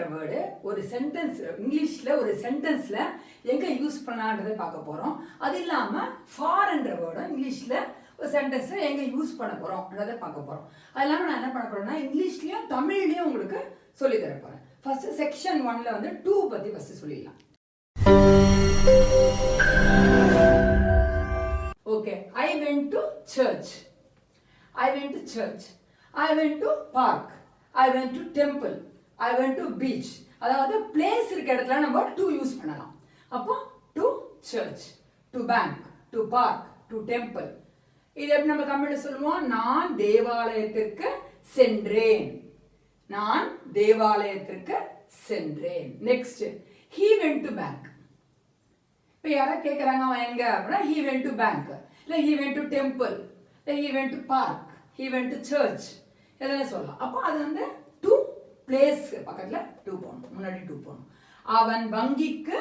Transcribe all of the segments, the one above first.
என்ற வேர்டு ஒரு சென்டென்ஸ் இங்கிலீஷில் ஒரு சென்டென்ஸில் எங்கே யூஸ் பண்ணலான்றதை பார்க்க போகிறோம். அது இல்லாமல் ஃபார் என்ற வேர்டும் இங்கிலீஷில் ஒரு சென்டென்ஸில் எங்கே யூஸ் பண்ண போகிறோம்ன்றதை பார்க்க போகிறோம். அது இல்லாமல் நான் என்ன பண்ண போகிறேன்னா இங்கிலீஷ்லேயும் தமிழ்லேயும் உங்களுக்கு சொல்லித்தர போகிறேன். ஃபஸ்ட்டு செக்ஷன் 1ல் வந்து டூ பற்றி ஃபஸ்ட்டு சொல்லிடலாம். Okay, I went to church. I went to church. I went to park. I went to temple. I went to beach. அதாவது பிளேஸ் இருக்க இடத்துல நம்ம to யூஸ் பண்ணலாம். அப்போ to church, to bank, to park, to temple. இது எப்படி நம்ம தமிழ்ல சொல்லுவோம்? நான் தேவாலயத்திற்கு சென்றேன். நான் தேவாலயத்திற்கு சென்றேன். Next, he went to bank. இப்போ யாராவது கேட்குறாங்க அவன் எங்க அப்படின்னா he went to bank, இல்லை he went to temple, இல்லை he went to park, he went to church எதனா சொல்லலாம். அப்போ அது வந்து டு பிளேஸ் பக்கத்தில் டூ போகணும், முன்னாடி டூ போகணும். அவன் வங்கிக்கு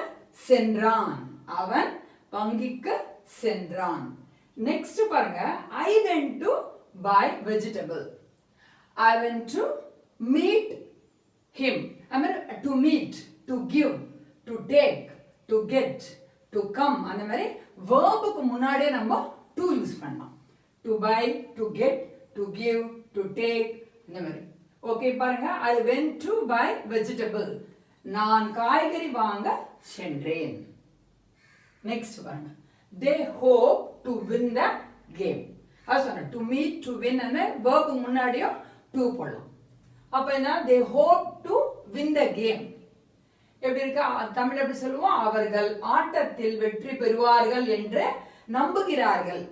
சென்றான். அவன் வங்கிக்கு சென்றான். நெக்ஸ்ட் பாருங்க, I went to buy vegetable. I went to meet him. I mean to meet, to give, to take, to get, to come. அந்த மாதிரி verb-க்கு முன்னாடியே நம்ம to யூஸ் பண்ணலாம். To buy, to get, to give, to take இந்த மாதிரி. Okay பாருங்க, I went to buy vegetable. நான் காய்கறி வாங்க சென்றேன். நெக்ஸ்ட் பாருங்க, they hope to win the game. அது சொன்ன to meet, to win அந்த verb முன்னாடியும் to போடலாம். அப்போ என்ன, they hope to win the game. எப்படி இருக்கா தமிழ் எப்படி சொல்லுவோம்? அவர்கள் ஆட்டத்தில் வெற்றி பெறுவார்கள் என்று நம்புகிறார்கள்.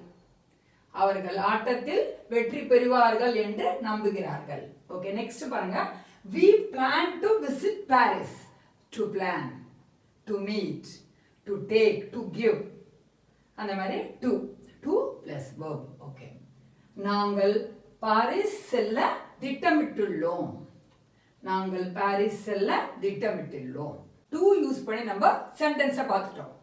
அவர்கள் ஆட்டத்தில் வெற்றி பெறுவார்கள் என்று நம்புகிறார்கள். ஓகே, நெக்ஸ்ட் பாருங்க, we plan to visit Paris. To plan, to meet, to take, to give அந்த மாதிரி to plus verb. ஓகே, நாங்கள் பாரிஸ் செல்ல திட்டமிட்டுள்ளோம். நாங்கள் பாரிஸ் செல்ல திட்டமிட்டுள்ளோம். டு யூஸ் பண்ணி நம்ம சென்டென்ஸை பார்த்துட்டோம்.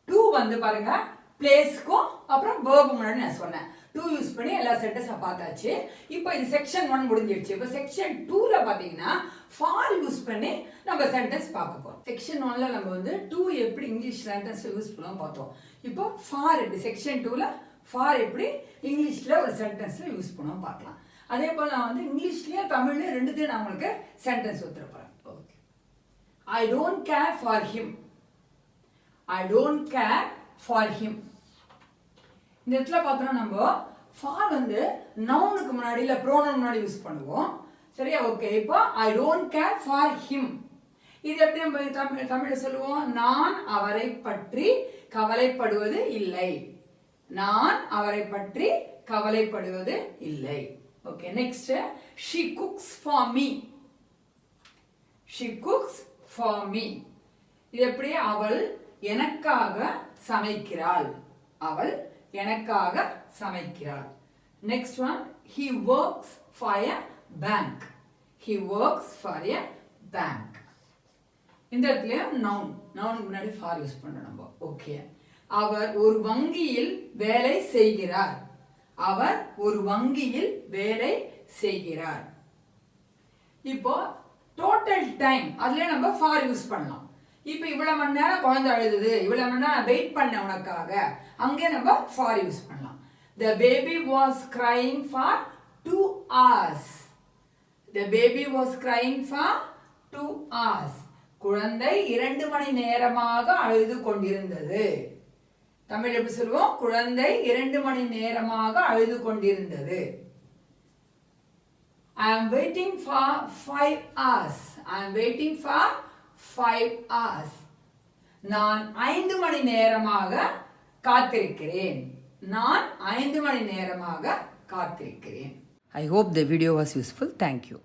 டு வந்து பாருங்க பிளேஸ்க்கும் அப்புறம் verb முன்னாடி நான் சொன்னேன். டு யூஸ் பண்ணி எல்லா சென்டென்ஸை பார்த்தாச்சு. இப்போ இது செக்ஷன் 1 முடிஞ்சிடுச்சு. இப்போ செக்ஷன் 2ல பார்த்தீங்கன்னா ஃபார் யூஸ் பண்ணி நம்ம சென்டென்ஸ் பார்க்க போகிறோம். செக்ஷன் 1ல நம்ம வந்து டு எப்படி இங்கிலீஷ் சென்டென்ஸ் யூஸ் பண்ணலாம் பார்த்தோம். இப்போ ஃபார் எப்படி செக்ஷன் 2ல ஃபார் எப்படி இங்கிலீஷில் ஒரு சென்டென்ஸில் யூஸ் பண்ணோம் பார்க்கலாம். அதே போல் நான் வந்து இங்கிலீஷ்லேயே தமிழ்லேயே ரெண்டுத்தையும் நான் உங்களுக்கு சென்டென்ஸ் ஒத்துறப்பேன். Okay, I don't care for him. I don't care for him. இந்த இடத்துல பார்த்தோம்னா நம்ம ஃபார் வந்து நவுனுக்கு முன்னாடி இல்லை ப்ரோனவுன் முன்னாடி யூஸ் பண்ணுவோம். சரியா? ஓகே, இப்போ I don't care for him. இது எப்படி நம்ம தமிழில் சொல்லுவோம்? நான் அவரை பற்றி கவலைப்படுவது இல்லை. நான் அவரை பற்றி கவலைப்படுவது இல்லை. Okay, next, she cooks for me. She cooks for me. இது எப்படி? அவள் எனக்காக சமைக்கிறாள். அவள் எனக்காக சமைக்கிறாள். Next one, he works for a bank. He works for a bank. இந்த இடத்துல நவுனுக்கு முன்னாடி ஃபார் யூஸ் பண்ணணும் நம்ம. ஓகே, அவர் ஒரு வங்கியில் வேலை செய்கிறார். அவர் ஒரு வங்கியில் வேலை செய்கிறார். இப்போ டோட்டல் டைம் அதுல நம்ம ஃபார் யூஸ் பண்ணலாம். இப்போ இவ்வளவு மணி நேரம் குழந்தை அழுதுது, இவ்வளவு மணி நேரம் வெயிட் பண்ண உனக்காக, அங்கே நம்ம ஃபார் யூஸ் பண்ணலாம். The baby was crying for 2 hours. The baby was crying for 2 hours. குழந்தை 2 மணி நேரமாக அழுது கொண்டிருந்தது. தமிழ் எப்படி சொல்லுவோம்? குழந்தை 2 மணி நேரமாக அழுது கொண்டிருந்தது. I am waiting for 5 hours. I am waiting for 5 hours. நான் 5 மணி நேரமாக காத்திருக்கிறேன். நான் 5 மணி நேரமாக காத்திருக்கிறேன். I hope the video was useful. Thank you.